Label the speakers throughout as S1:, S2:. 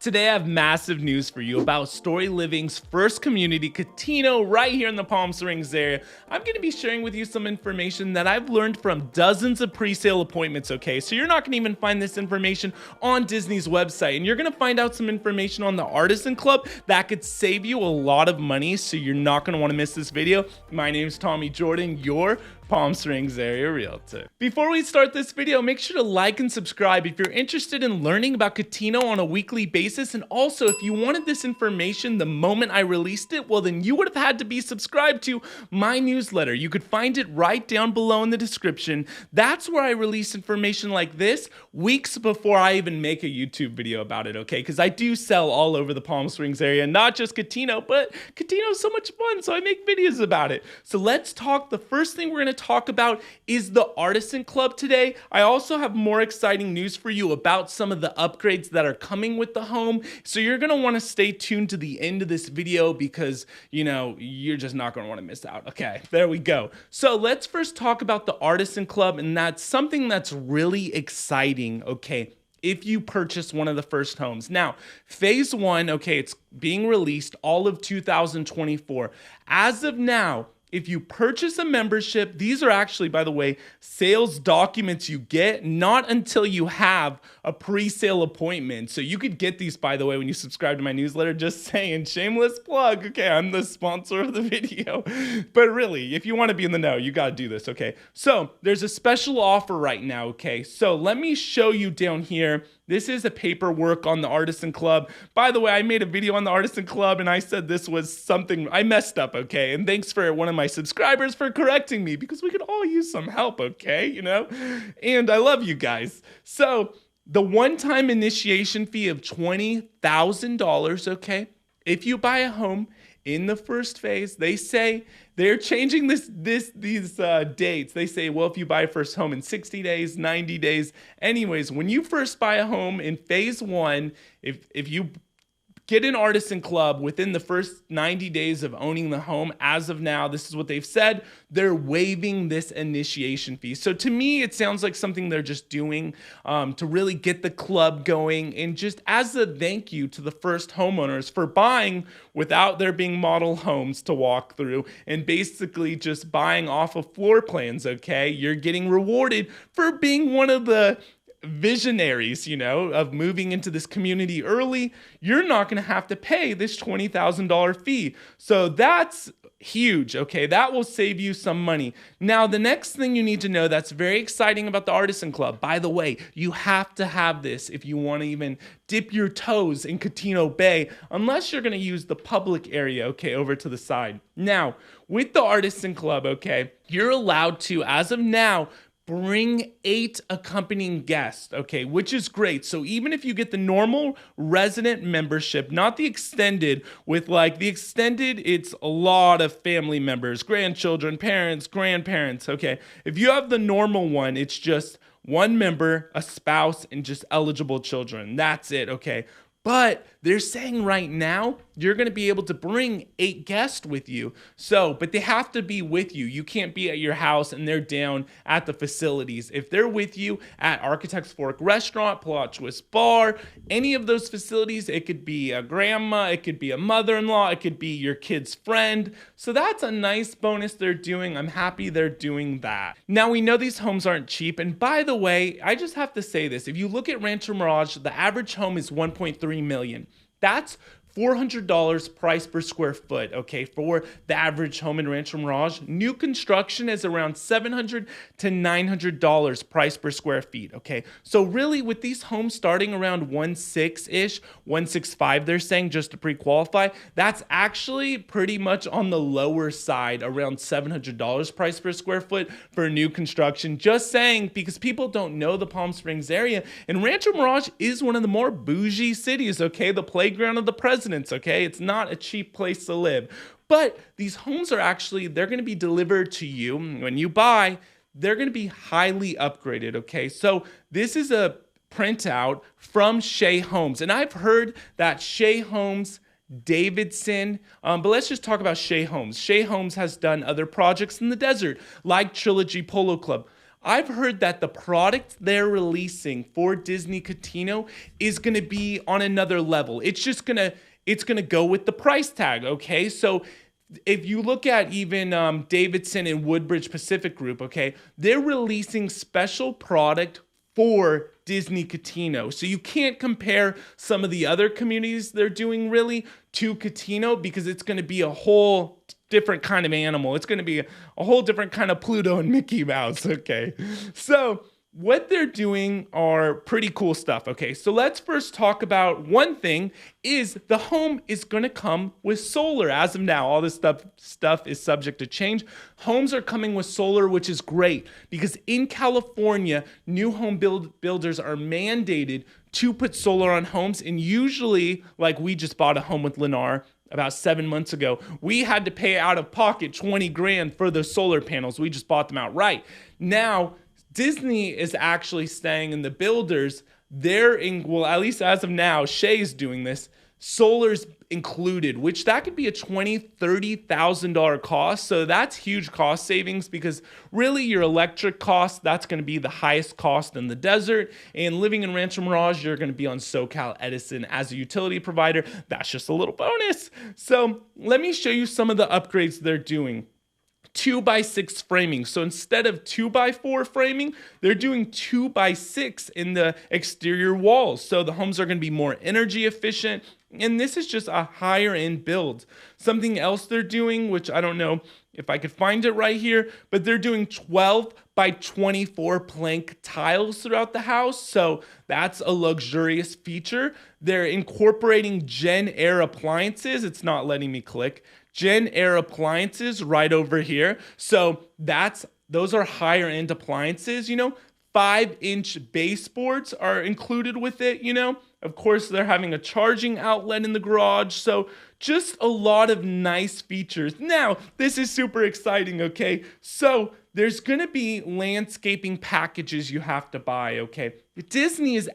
S1: Today I have massive news for you about Story Living's first community, Cotino, right here in the Palm Springs area. I'm going to be sharing with you some information that I've learned from dozens of pre-sale appointments, okay? So you're not going to even find this information on Disney's website, and you're going to find out some information on the Artisan Club that could save you a lot of money, so you're not going to want to miss this video. My name is Tommy Jordan, your Palm Springs area realtor. Before we start this video, make sure to like and subscribe if you're interested in learning about Cotino on a weekly basis. And also, if you wanted this information the moment I released it, well, then you would have had to be subscribed to my newsletter. You could find it right down below in the description. That's where I release information like this weeks before I even make a YouTube video about it, okay? Because I do sell all over the Palm Springs area, not just Cotino, but Cotino is so much fun, so I make videos about it. So let's talk. The first thing we're going to talk about is the Artisan Club today. I also have more exciting news for you about some of the upgrades that are coming with the home. So you're going to want to stay tuned to the end of this video because, you know, you're just not going to want to miss out. Okay, there we go. So let's first talk about the Artisan Club, and that's something that's really exciting, okay? If you purchase one of the first homes. Now, phase one, okay, it's being released all of 2024. As of now, if you purchase a membership, these are actually, by the way, sales documents you get not until you have a pre-sale appointment. So you could get these, by the way, when you subscribe to my newsletter. Just saying, shameless plug. Okay, I'm the sponsor of the video. But really, if you want to be in the know, you got to do this, okay? So there's a special offer right now, okay? So let me show you down here. This is a paperwork on the Artisan Club. By the way, I made a video on the Artisan Club and I said this was something I messed up, okay? And thanks for one of my subscribers for correcting me because we could all use some help, okay? You know? And I love you guys. So the one-time initiation fee of $20,000, okay? If you buy a home in the first phase, they say they're changing these dates. They say, well, if you buy a first home in 60 days, 90 days. Anyways, when you first buy a home in phase one, if you get an Artisan Club within the first 90 days of owning the home, as of now, this is what they've said, they're waiving this initiation fee. So to me, it sounds like something they're just doing to really get the club going and just as a thank you to the first homeowners for buying without there being model homes to walk through and basically just buying off of floor plans, okay? You're getting rewarded for being one of the visionaries, you know, of moving into this community early. You're not going to have to pay this $20,000 fee. So that's huge, okay? That will save you some money. Now, the next thing you need to know that's very exciting about the Artisan Club, by the way, you have to have this if you want to even dip your toes in Cotino Bay, unless you're going to use the public area, okay, over to the side. Now, with the Artisan Club, okay, you're allowed to, as of now, bring 8 accompanying guests, okay, which is great. So even if you get the normal resident membership, not the extended, with like the extended, it's a lot of family members, grandchildren, parents, grandparents, okay. If you have the normal one, it's just one member, a spouse, and just eligible children. That's it, okay. But they're saying right now, you're going to be able to bring 8 guests with you. So, but they have to be with you. You can't be at your house and they're down at the facilities. If they're with you at Architect's Fork Restaurant, Plot Twist Bar, any of those facilities, it could be a grandma, it could be a mother-in-law, it could be your kid's friend. So that's a nice bonus they're doing. I'm happy they're doing that. Now, we know these homes aren't cheap. And by the way, I just have to say this. If you look at Rancho Mirage, the average home is $1.3 million. That's $400 price per square foot, okay, for the average home in Rancho Mirage. New construction is around $700 to $900 price per square feet, okay? So really, with these homes starting around 1.6-ish, 1.65, they're saying, just to pre-qualify, that's actually pretty much on the lower side, around $700 price per square foot for new construction. Just saying, because people don't know the Palm Springs area, and Rancho Mirage is one of the more bougie cities, okay? The playground of the president. Okay, it's not a cheap place to live, but these homes are actually, they're going to be delivered to you when you buy. They're going to be highly upgraded, okay? So this is a printout from Shea Homes, and I've heard that Shea Homes, Davidson, but let's just talk about Shea Homes. Shea Homes has done other projects in the desert, like Trilogy Polo Club. I've heard that the product they're releasing for Disney Cotino is going to be on another level. It's going to go with the price tag, okay? So if you look at even Davidson and Woodbridge Pacific Group, okay, they're releasing special product for Disney Cotino. So you can't compare some of the other communities they're doing really to Cotino, because it's going to be a whole different kind of animal. It's going to be a whole different kind of Pluto and Mickey Mouse, okay? So what they're doing are pretty cool stuff, okay? So let's first talk about one thing is the home is going to come with solar. As of now, all this stuff is subject to change. Homes are coming with solar, which is great because in California, new home builders are mandated to put solar on homes. And usually, like we just bought a home with Lennar about 7 months ago, we had to pay out of pocket 20 grand for the solar panels. We just bought them outright. Now, Disney is actually saying, in the builders, well, at least as of now, Shea's doing this, solar's included, which that could be a $20,000, $30,000 cost. So that's huge cost savings, because really your electric cost, that's going to be the highest cost in the desert. And living in Rancho Mirage, you're going to be on SoCal Edison as a utility provider. That's just a little bonus. So let me show you some of the upgrades they're doing. 2x6 framing. So instead of 2x4 framing, they're doing 2x6 in the exterior walls. So the homes are going to be more energy efficient. And this is just a higher end build. Something else they're doing, which I don't know if I could find it right here, but they're doing 12x24 plank tiles throughout the house. So that's a luxurious feature. They're incorporating Gen Air appliances. It's not letting me click. Gen Air appliances right over here. So those are higher end appliances, 5-inch baseboards are included with it, Of course, they're having a charging outlet in the garage. So just a lot of nice features. Now, this is super exciting, okay? So there's going to be landscaping packages you have to buy, okay? Disney is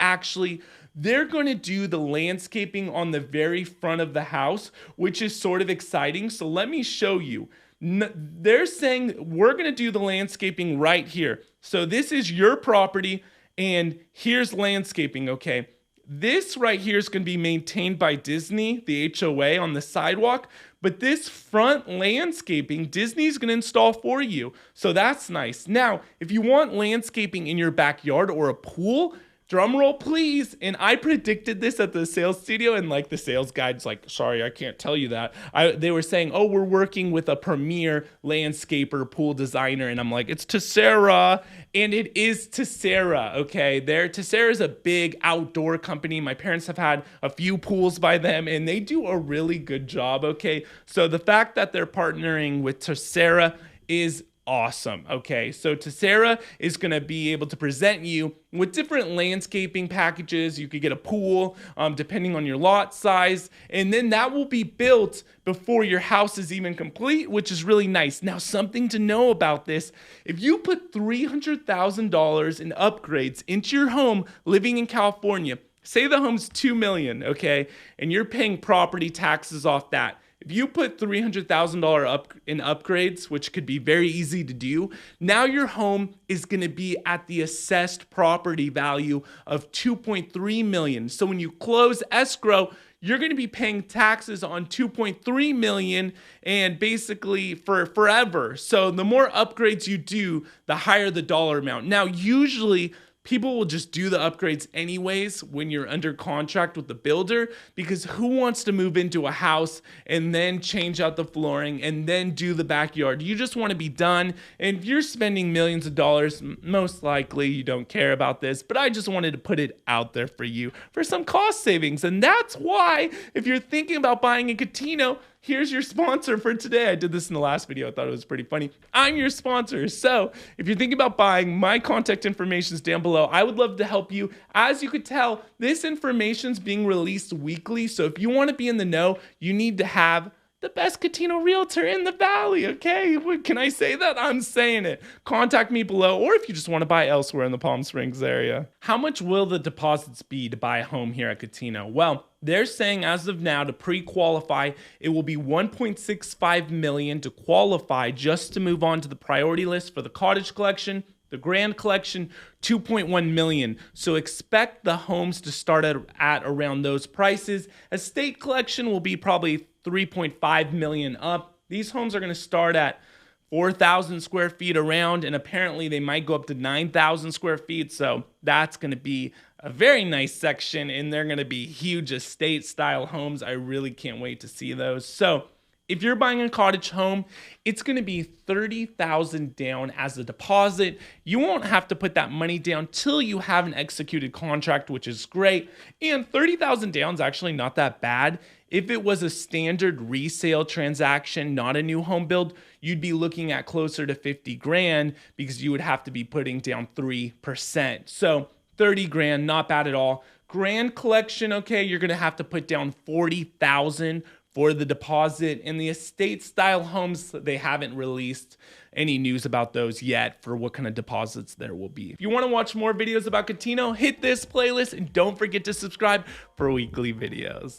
S1: they're going to do the landscaping on the very front of the house, which is sort of exciting. So let me show you. They're saying we're going to do the landscaping right here. So this is your property, and here's landscaping, okay? This right here is going to be maintained by Disney, the HOA on the sidewalk, but this front landscaping, Disney's going to install for you. So that's nice. Now, if you want landscaping in your backyard or a pool, drum roll, please. And I predicted this at the sales studio, and like the sales guide's like, sorry, I can't tell you that. They were saying, oh, we're working with a premier landscaper, pool designer. And I'm like, it's Tessera. And it is Tessera, okay? Tessera is a big outdoor company. My parents have had a few pools by them, and they do a really good job, okay? So the fact that they're partnering with Tessera is awesome, okay? So Tessera is going to be able to present you with different landscaping packages. You could get a pool depending on your lot size, and then that will be built before your house is even complete, which is really nice. Now, something to know about this, if you put $300,000 in upgrades into your home living in California, say the home's $2 million, okay, and you're paying property taxes off that. If you put $300,000 up in upgrades, which could be very easy to do, now your home is going to be at the assessed property value of $2.3 million. So when you close escrow, you're going to be paying taxes on $2.3 million, and basically for forever. So the more upgrades you do, the higher the dollar amount. Now, usually people will just do the upgrades anyways when you're under contract with the builder, because who wants to move into a house and then change out the flooring and then do the backyard? You just want to be done. And if you're spending millions of dollars, most likely you don't care about this, but I just wanted to put it out there for you for some cost savings. And that's why, if you're thinking about buying a Cotino, here's your sponsor for today. I did this in the last video. I thought it was pretty funny. I'm your sponsor. So if you're thinking about buying, my contact information is down below. I would love to help you. As you could tell, this information is being released weekly. So if you want to be in the know, you need to have the best Cotino realtor in the valley, okay? Can I say that? I'm saying it. Contact me below, or if you just want to buy elsewhere in the Palm Springs area. How much will the deposits be to buy a home here at Cotino? Well, they're saying as of now, to pre-qualify, it will be $1.65 million to qualify just to move on to the priority list for the cottage collection. The Grand Collection, 2.1 million. So expect the homes to start at around those prices. Estate Collection will be probably 3.5 million up. These homes are going to start at 4,000 square feet around, and apparently they might go up to 9,000 square feet. So that's going to be a very nice section, and they're going to be huge estate style homes. I really can't wait to see those. So if you're buying a cottage home, it's going to be $30,000 down as a deposit. You won't have to put that money down till you have an executed contract, which is great. And $30,000 down is actually not that bad. If it was a standard resale transaction, not a new home build, you'd be looking at closer to 50 grand because you would have to be putting down 3%. So 30 grand, not bad at all. Grand Collection, okay, you're going to have to put down 40,000 for the deposit. And the estate style homes, they haven't released any news about those yet for what kind of deposits there will be. If you want to watch more videos about Cotino, hit this playlist and don't forget to subscribe for weekly videos.